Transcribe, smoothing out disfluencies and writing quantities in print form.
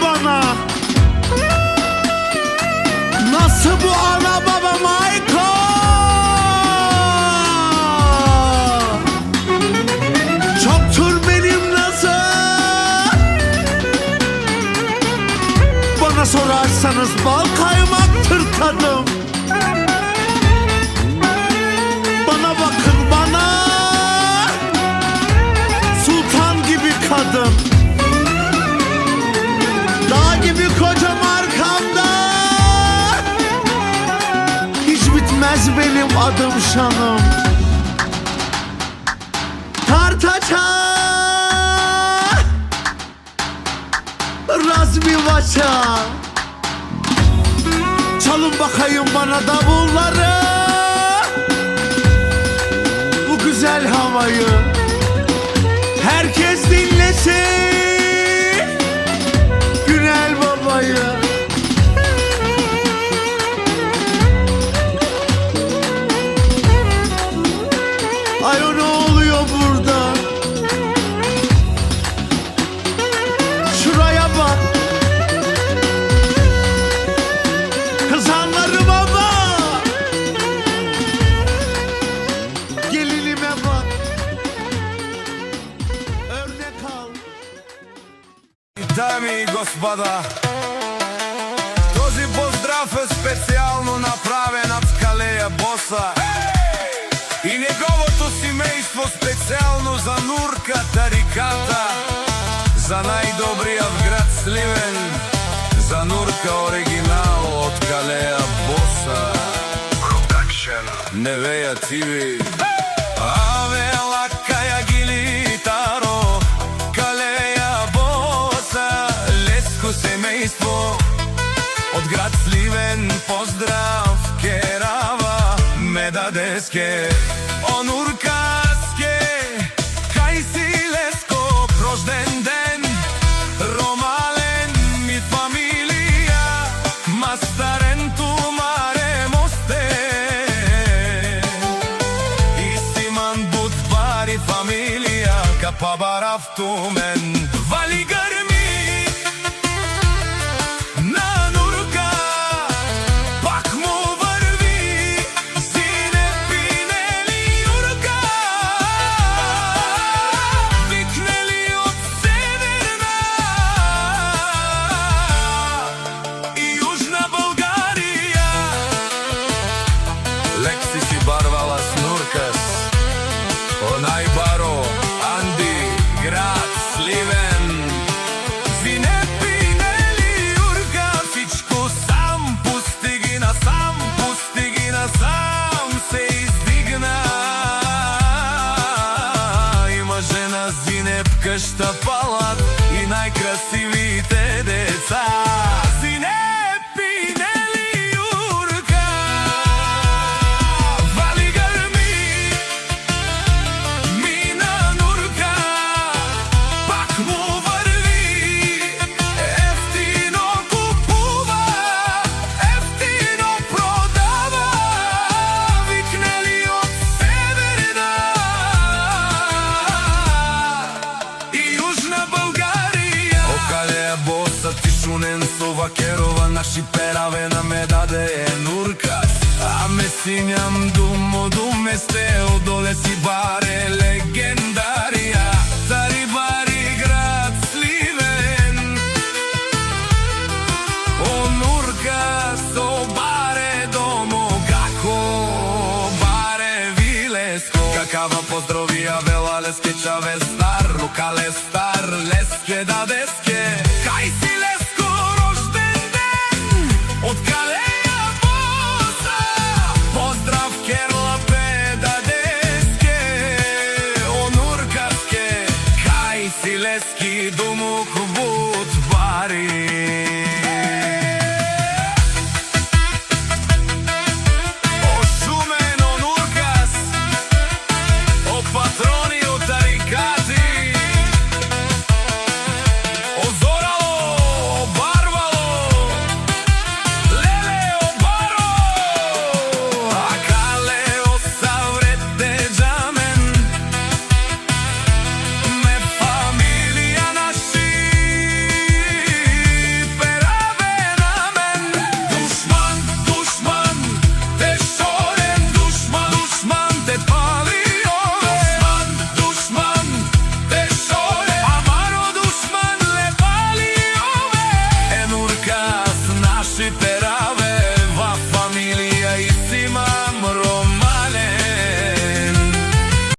bana. Nasıl bu ana baba Mayko? Çoktur benim nazar. Bana sorarsanız bal kaymaktır tadım. Bana bakın bana, sultan gibi kadın. Dağ gibi kocam arkamda. Hiç bitmez benim adım şanım. Tartaça, Razmivaça. Çalın bakayım bana davulları, bu güzel havayı. Herkes dinlesin Günel babayı. Ay o ne oluyor burada? Şuraya bak. Kızanlarıma bak. Gelinime bak. Örnek al. Дами и господа, този поздрав е специално направен от Калея Боса и неговото семейство, специално за Нурка Тариката, за най-добрия в град Сливен, за Нурка оригинал от Калея Боса Production, Невея ТВ. Аве лакая гилитаро, Калея Боса, леско семейство от град Сливен, поздрав керава, медадеске, онуркаске, кай си леско, рожден ден, ромален ми фамилия, мастарен тумаре мосте, и симан будбари фамилия, капабарав тумен, вали гърми на Нурка, пак му върви, сине пинели Юрка, викнели от Северна и Южна България. Лекси си барвала с Нуркас, онай баро, Анди, град Сливен. Сине пинели Юрка, всичко сам постиги насам, се издигна. Има жена Зинеп, къща палат и най-красивите деца. Зинеп пинели Юрка, вали гърми, мина Нурка, пак му върви, ефтино купува, ефтино продава, викнели от Северна и Южна България. О Калея Боса, ти шунен сова керова, наши пераве на ме даде е Нурка. Аме синям думо думесте, одоле си баре легендария, цари бари град Сливен. О Нурка, со баре домо, како баре вилеско, какава поздровија вела лескечаве стар, лукале стар, леске дадеске, кај си леско, рожден ден од Калеја Боса, поздрав керла педадеске, о Нуркаске, кај си лески думук будбари. О шумен, о Нуркас, о патрони, о тарикати, пераве